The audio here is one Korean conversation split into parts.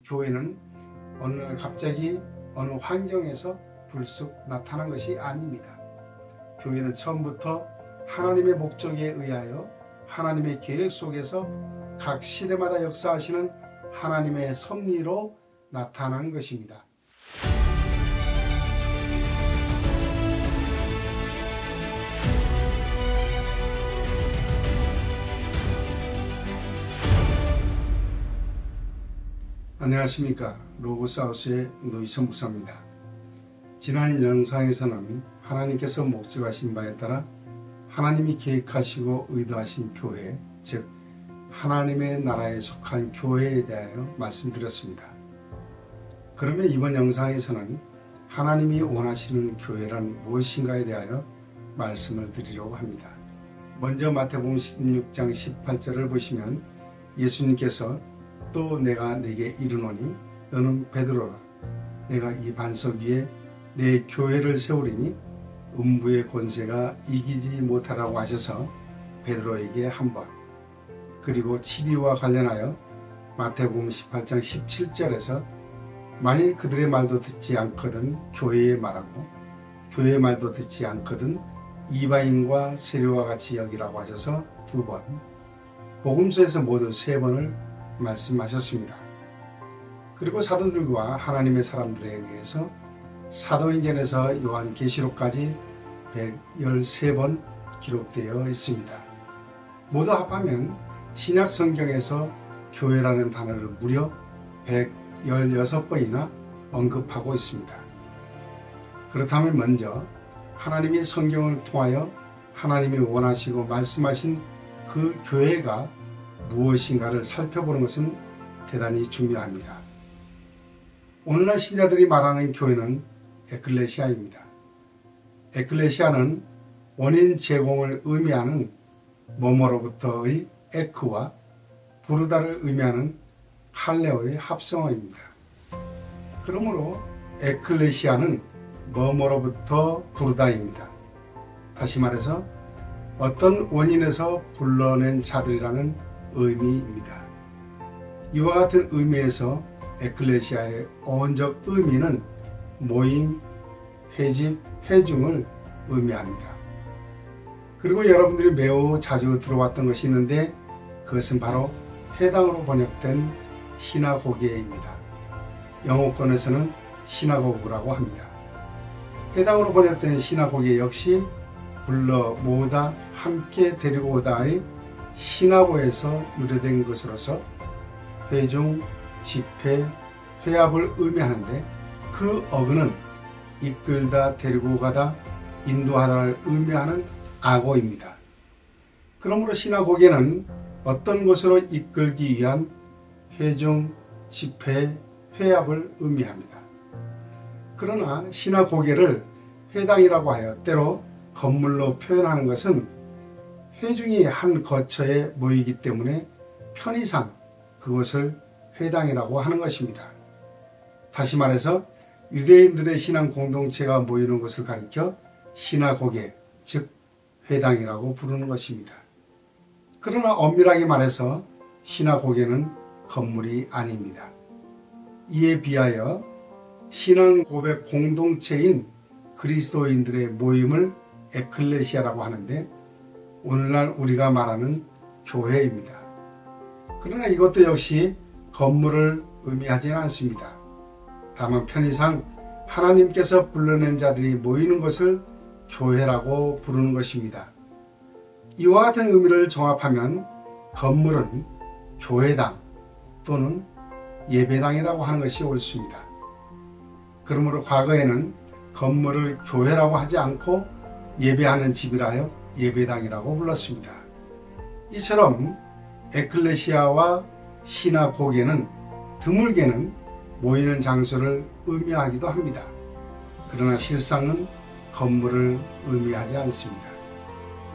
교회는 어느 날 갑자기 어느 환경에서 불쑥 나타난 것이 아닙니다. 교회는 처음부터 하나님의 목적에 의하여 하나님의 계획 속에서 각 시대마다 역사하시는 하나님의 섭리로 나타난 것입니다. 안녕하십니까. 로고스하우스의 노희천 목사입니다. 지난 영상에서는 하나님께서 목적하신 바에 따라 하나님이 계획하시고 의도하신 교회, 즉 하나님의 나라에 속한 교회에 대하여 말씀드렸습니다. 그러면 이번 영상에서는 하나님이 원하시는 교회란 무엇인가에 대하여 말씀을 드리려고 합니다. 먼저 마태복음 16장 18절을 보시면 예수님께서 또 내가 네게 이르노니 너는 베드로라. 내가 이 반석 위에 내 교회를 세우리니 음부의 권세가 이기지 못하라고 하셔서 베드로에게 한 번, 그리고 치리와 관련하여 마태복음 18장 17절에서 만일 그들의 말도 듣지 않거든 교회의 말하고 교회의 말도 듣지 않거든 이방인과 세리와 같이 여기라고 하셔서 두 번, 복음서에서 모두 세 번을 말씀하셨습니다. 그리고 사도들과 하나님의 사람들에 의해서 사도행전에서 요한계시록까지 113번 기록되어 있습니다. 모두 합하면 신약 성경에서 교회라는 단어를 무려 116번이나 언급하고 있습니다. 그렇다면 먼저 하나님이 성경을 통하여 하나님이 원하시고 말씀하신 그 교회가 무엇인가를 살펴보는 것은 대단히 중요합니다. 오늘날 신자들이 말하는 교회는 에클레시아입니다. 에클레시아는 원인 제공을 의미하는 뭐뭐로부터의 에크와 부르다를 의미하는 칼레오의 합성어입니다. 그러므로 에클레시아는 뭐뭐로부터 부르다입니다. 다시 말해서 어떤 원인에서 불러낸 자들이라는 의미입니다. 이와 같은 의미에서 에클레시아의 어원적 의미는 모임, 회집, 회중을 의미합니다. 그리고 여러분들이 매우 자주 들어왔던 것이 있는데 그것은 바로 해당으로 번역된 시나고게입니다. 영어권에서는 시나고그라고 합니다. 해당으로 번역된 시나고게 역시 불러 모으다, 함께 데리고 오다의 시나고에서 유래된 것으로서 회중, 집회, 회합을 의미하는데 그 어근은 이끌다, 데리고 가다, 인도하다를 의미하는 악어입니다. 그러므로 시나고게는 어떤 곳으로 이끌기 위한 회중, 집회, 회합을 의미합니다. 그러나 시나고게를 회당이라고 하여 때로 건물로 표현하는 것은 회중이 한 거처에 모이기 때문에 편의상 그것을 회당이라고 하는 것입니다. 다시 말해서 유대인들의 신앙 공동체가 모이는 것을 가리켜 시나고게, 즉 회당이라고 부르는 것입니다. 그러나 엄밀하게 말해서 시나고게는 건물이 아닙니다. 이에 비하여 신앙 고백 공동체인 그리스도인들의 모임을 에클레시아라고 하는데 오늘날 우리가 말하는 교회입니다. 그러나 이것도 역시 건물을 의미하지는 않습니다. 다만 편의상 하나님께서 불러낸 자들이 모이는 것을 교회라고 부르는 것입니다. 이와 같은 의미를 종합하면 건물은 교회당 또는 예배당이라고 하는 것이 옳습니다. 그러므로 과거에는 건물을 교회라고 하지 않고 예배하는 집이라 하여 예배당이라고 불렀습니다. 이처럼 에클레시아와 시나고게는 드물게는 모이는 장소를 의미하기도 합니다. 그러나 실상은 건물을 의미하지 않습니다.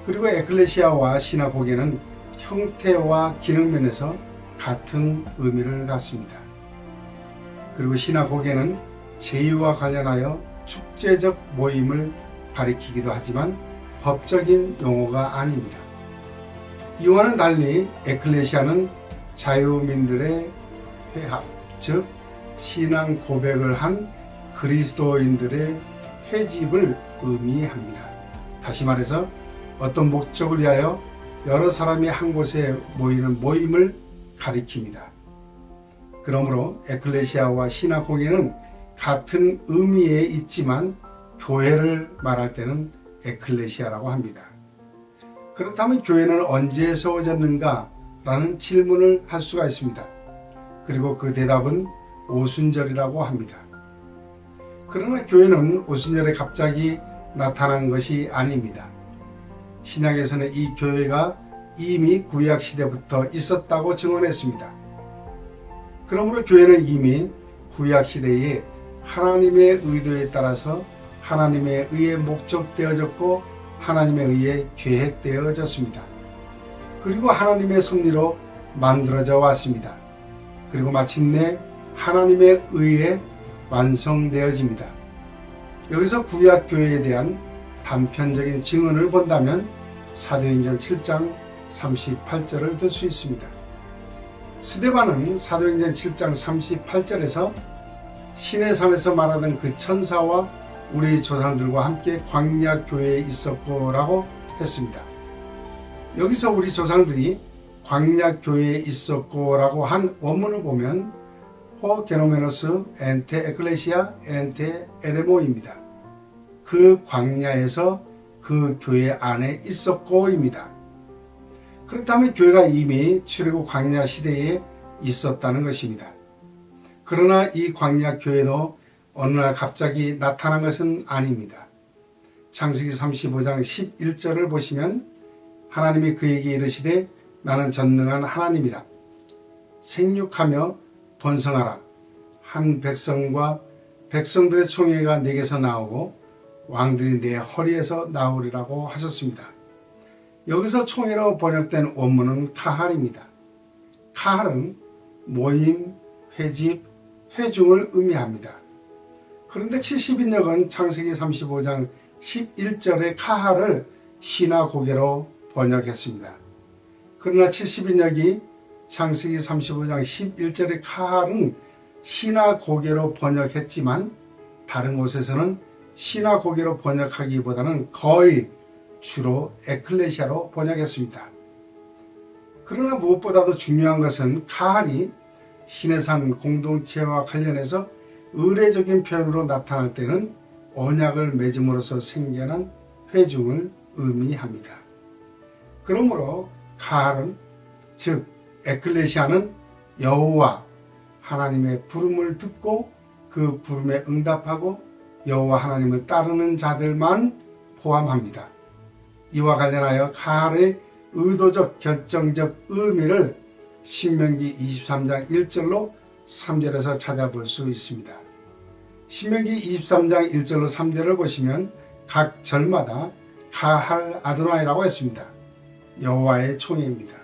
그리고 에클레시아와 시나고게는 형태와 기능면에서 같은 의미를 갖습니다. 그리고 시나고게는 제의와 관련하여 축제적 모임을 가리키기도 하지만 법적인 용어가 아닙니다. 이와는 달리 에클레시아는 자유민들의 회합, 즉 신앙 고백을 한 그리스도인들의 회집을 의미합니다. 다시 말해서 어떤 목적을 위하여 여러 사람이 한 곳에 모이는 모임을 가리킵니다. 그러므로 에클레시아와 시나고게는 같은 의미에 있지만 교회를 말할 때는 에클레시아라고 합니다. 그렇다면 교회는 언제 세워졌는가? 라는 질문을 할 수가 있습니다. 그리고 그 대답은 오순절이라고 합니다. 그러나 교회는 오순절에 갑자기 나타난 것이 아닙니다. 신약에서는 이 교회가 이미 구약시대부터 있었다고 증언했습니다. 그러므로 교회는 이미 구약시대에 하나님의 의도에 따라서 하나님에 의해 목적되어졌고 하나님에 의해 계획되어졌습니다. 그리고 하나님의 섭리로 만들어져 왔습니다. 그리고 마침내 하나님에 의해 완성되어집니다. 여기서 구약교회에 대한 단편적인 증언을 본다면 사도행전 7장 38절을 들 수 있습니다. 스데반은 사도행전 7장 38절에서 시내산에서 말하던 그 천사와 우리 조상들과 함께 광야교회에 있었고 라고 했습니다. 여기서 우리 조상들이 광야교회에 있었고 라고 한 원문을 보면 호 게노메노스 엔테 에클레시아 엔테 에레모입니다. 그 광야에서 그 교회 안에 있었고입니다. 그렇다면 교회가 이미 출애굽 광야 시대에 있었다는 것입니다. 그러나 이 광야 교회도 어느 날 갑자기 나타난 것은 아닙니다. 창세기 35장 11절을 보시면 하나님이 그에게 이르시되 나는 전능한 하나님이라. 생육하며 번성하라. 한 백성과 백성들의 총회가 내게서 나오고 왕들이 내 허리에서 나오리라고 하셨습니다. 여기서 총회로 번역된 원문은 카할입니다. 카할은 모임, 회집, 회중을 의미합니다. 그런데 70인역은 창세기 35장 11절의 카할을 시나고게로 번역했습니다. 그러나 70인역이 창세기 35장 11절의 카할은 시나고게로 번역했지만 다른 곳에서는 시나고게로 번역하기보다는 거의 주로 에클레시아로 번역했습니다. 그러나 무엇보다도 중요한 것은 카할이 시내산 공동체와 관련해서 의례적인 표현으로 나타날 때는 언약을 맺음으로써 생겨난 회중을 의미합니다. 그러므로 카할은 즉 에클레시아는 여호와 하나님의 부름을 듣고 그 부름에 응답하고 여호와 하나님을 따르는 자들만 포함합니다. 이와 관련하여 카할의 의도적 결정적 의미를 신명기 23장 1절로 3절에서 찾아볼 수 있습니다. 신명기 23장 1절로 3절을 보시면 각 절마다 카할 아도나이라고 했습니다. 여호와의 총회입니다.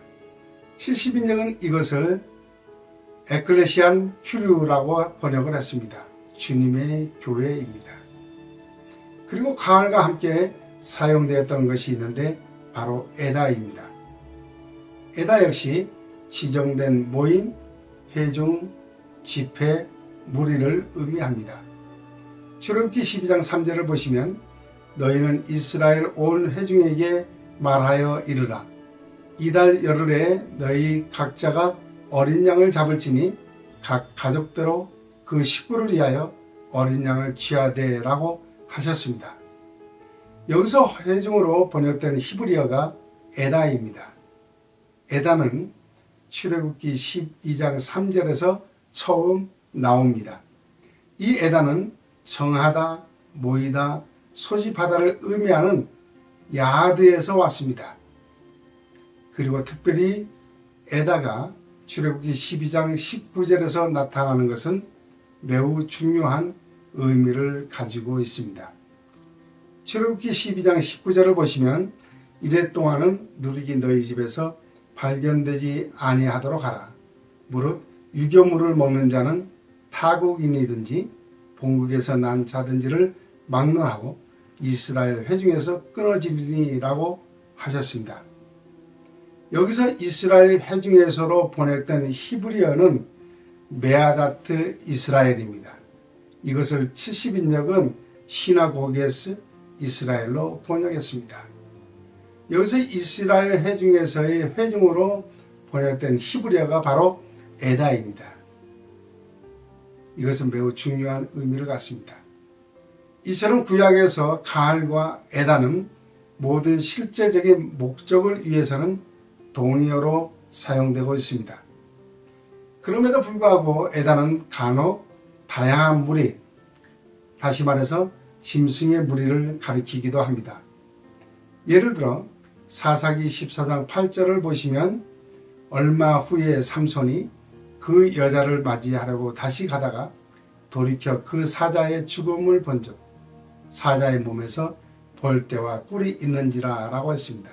70인역은 이것을 에클레시안 큐류라고 번역을 했습니다. 주님의 교회입니다. 그리고 카할과 함께 사용되었던 것이 있는데 바로 에다입니다. 에다 역시 지정된 모임, 회중, 집회, 무리를 의미합니다. 출애굽기 12장 3절을 보시면 너희는 이스라엘 온 회중에게 말하여 이르라. 이달 열흘에 너희 각자가 어린 양을 잡을지니 각 가족대로 그 식구를 위하여 어린 양을 취하되라고 하셨습니다. 여기서 회중으로 번역된 히브리어가 에다입니다. 에다는 출애굽기 12장 3절에서 처음 나옵니다. 이 에다는 정하다, 모이다, 소집하다를 의미하는 야드에서 왔습니다. 그리고 특별히 에다가 출애굽기 12장 19절에서 나타나는 것은 매우 중요한 의미를 가지고 있습니다. 출애굽기 12장 19절을 보시면 이래 동안은 누룩이 너희 집에서 발견되지 아니하도록 하라. 무릇 유교물을 먹는 자는 타국인이든지 본국에서 난 자든지를 막론하고 이스라엘 회중에서 끊어지리라고 하셨습니다. 여기서 이스라엘 회중에서로 번역된 히브리어는 메아다트 이스라엘입니다. 이것을 70인역은 시나고게스 이스라엘로 번역했습니다. 여기서 이스라엘 회중에서의 회중으로 번역된 히브리어가 바로 에다입니다. 이것은 매우 중요한 의미를 갖습니다. 이처럼 구약에서 가알과 에다는 모든 실제적인 목적을 위해서는 동의어로 사용되고 있습니다. 그럼에도 불구하고 에다는 간혹 다양한 무리, 다시 말해서 짐승의 무리를 가리키기도 합니다. 예를 들어 사사기 14장 8절을 보시면 얼마 후에 삼손이 그 여자를 맞이하려고 다시 가다가 돌이켜 그 사자의 죽음을 본 적, 사자의 몸에서 벌떼와 꿀이 있는지라 라고 했습니다.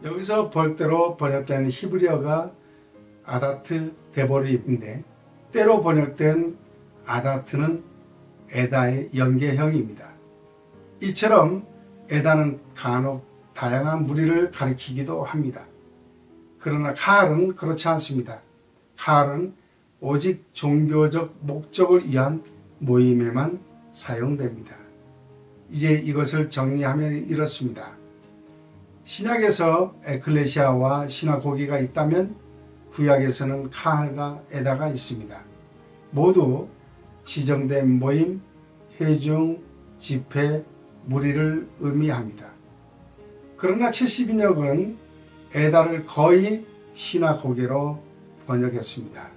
여기서 벌떼로 번역된 히브리어가 아다트 데보립인데 때로 번역된 아다트는 에다의 연계형입니다. 이처럼 에다는 간혹 다양한 무리를 가리키기도 합니다. 그러나 가알은 그렇지 않습니다. 가알은 오직 종교적 목적을 위한 모임에만 사용됩니다. 이제 이것을 정리하면 이렇습니다. 신약에서 에클레시아와 시나고기가 있다면 구약에서는 가알과 에다가 있습니다. 모두 지정된 모임, 회중, 집회, 무리를 의미합니다. 그러나 70인역은 에다를 거의 시나고게로 번역했습니다.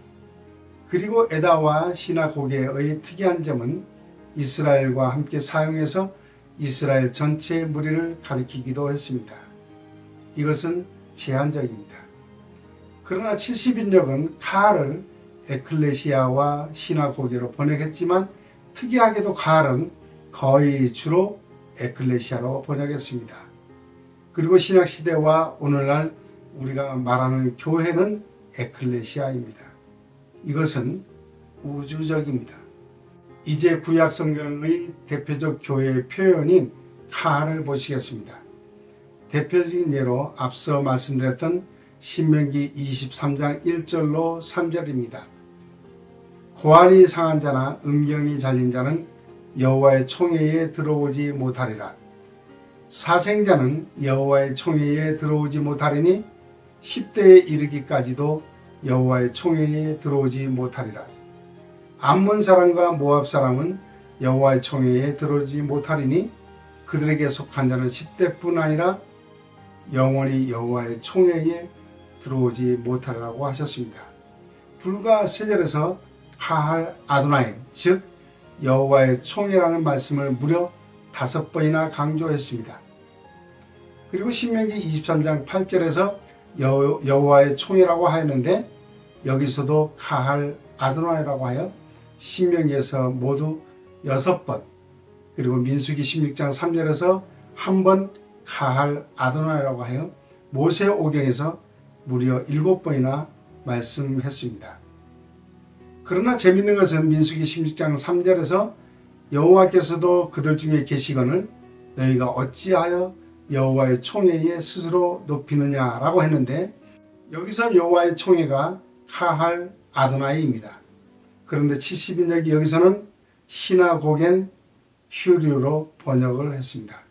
그리고 에다와 시나고게의 특이한 점은 이스라엘과 함께 사용해서 이스라엘 전체의 무리를 가리키기도 했습니다. 이것은 제한적입니다. 그러나 70인역은 가알을 에클레시아와 시나고게로 번역했지만 특이하게도 가알은 거의 주로 에클레시아로 번역했습니다. 그리고 신약시대와 오늘날 우리가 말하는 교회는 에클레시아입니다. 이것은 우주적입니다. 이제 구약성경의 대표적 교회의 표현인 가알을 보시겠습니다. 대표적인 예로 앞서 말씀드렸던 신명기 23장 1절로 3절입니다. 고안이 상한 자나 음경이 잘린 자는 여호와의 총회에 들어오지 못하리라. 사생자는 여호와의 총회에 들어오지 못하리니 10대에 이르기까지도 여호와의 총회에 들어오지 못하리라. 암몬 사람과 모압 사람은 여호와의 총회에 들어오지 못하리니 그들에게 속한 자는 10대뿐 아니라 영원히 여호와의 총회에 들어오지 못하리라고 하셨습니다. 불과 3절에서 가할 아도나이, 즉 여호와의 총회라는 말씀을 무려 5번이나 강조했습니다. 그리고 신명기 23장 8절에서 여호와의 총회라고 하였는데 여기서도 가할 아도나이라고 하여 신명기에서 모두 6번, 그리고 민수기 16장 3절에서 한 번 가할 아도나이라고 하여 모세오경에서 무려 7번이나 말씀했습니다. 그러나 재밌는 것은 민수기 16장 3절에서 여호와께서도 그들 중에 계시거늘 너희가 어찌하여 여호와의 총회에 스스로 높이느냐라고 했는데 여기서 여호와의 총회가 가할 아도나이입니다. 그런데 70인역이 여기서는 시나고겐 휴류로 번역을 했습니다.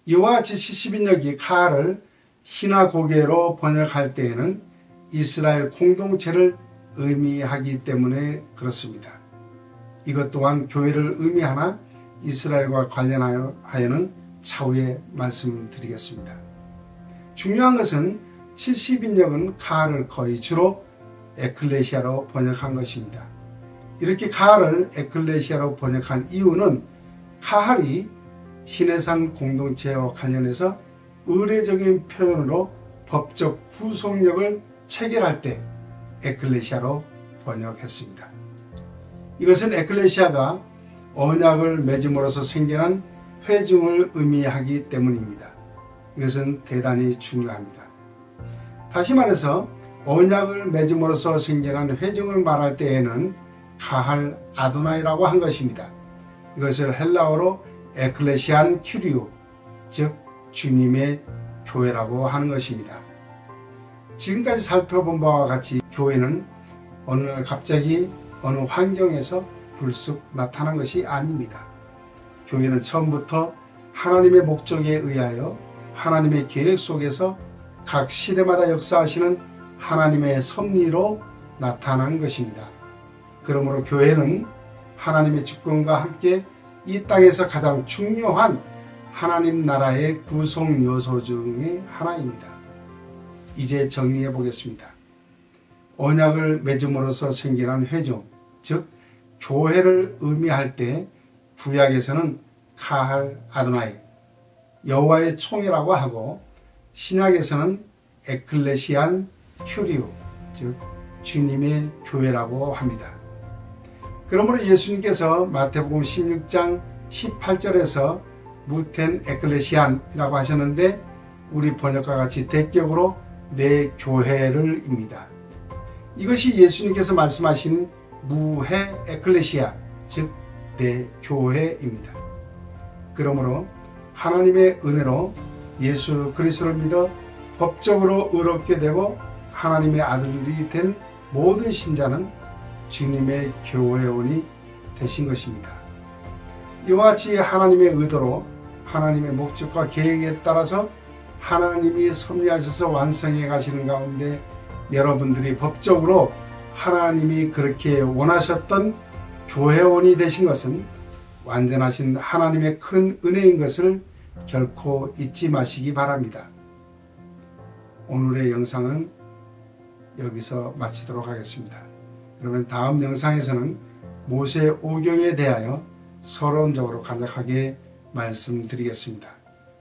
이와 같이 70인역이 가알을 시나고게로 번역할 때에는 이스라엘 공동체를 의미하기 때문에 그렇습니다. 이것 또한 교회를 의미하나 이스라엘과 관련하여는 차후에 말씀드리겠습니다. 중요한 것은 70인역은 가알을 거의 주로 에클레시아로 번역한 것입니다. 이렇게 가알을 에클레시아로 번역한 이유는 가알이 시내산 공동체와 관련해서 의례적인 표현으로 법적 후속력을 체결할 때 에클레시아로 번역했습니다. 이것은 에클레시아가 언약을 맺음으로써 생겨난 회중을 의미하기 때문입니다. 이것은 대단히 중요합니다. 다시 말해서 언약을 맺음으로써 생겨난 회중을 말할 때에는 가할 아도나이라고 한 것입니다. 이것을 헬라어로 에클레시안 큐리오, 즉 주님의 교회라고 하는 것입니다. 지금까지 살펴본 바와 같이 교회는 어느 날 갑자기 어느 환경에서 불쑥 나타난 것이 아닙니다. 교회는 처음부터 하나님의 목적에 의하여 하나님의 계획 속에서 각 시대마다 역사하시는 하나님의 섭리로 나타난 것입니다. 그러므로 교회는 하나님의 주권과 함께 이 땅에서 가장 중요한 하나님 나라의 구성 요소 중의 하나입니다. 이제 정리해 보겠습니다. 언약을 맺음으로써 생겨난 회중, 즉 교회를 의미할 때 구약에서는 카할 아도나이, 여호와의 총회라고 하고 신약에서는 에클레시안 큐리오, 즉 주님의 교회라고 합니다. 그러므로 예수님께서 마태복음 16장 18절에서 무텐 에클레시안이라고 하셨는데 우리 번역과 같이 대격으로 내 교회를 입니다. 이것이 예수님께서 말씀하신 무해 에클레시아, 즉 내 교회입니다. 그러므로 하나님의 은혜로 예수 그리스도를 믿어 법적으로 의롭게 되고 하나님의 아들이 된 모든 신자는 주님의 교회원이 되신 것입니다. 이와 같이 하나님의 의도로 하나님의 목적과 계획에 따라서 하나님이 섭리하셔서 완성해 가시는 가운데 여러분들이 법적으로 하나님이 그렇게 원하셨던 교회원이 되신 것은 완전하신 하나님의 큰 은혜인 것을 결코 잊지 마시기 바랍니다. 오늘의 영상은 여기서 마치도록 하겠습니다. 그러면 다음 영상에서는 모세 오경에 대하여 서론적으로 간략하게 말씀드리겠습니다.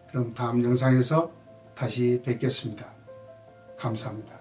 그럼 다음 영상에서 다시 뵙겠습니다. 감사합니다.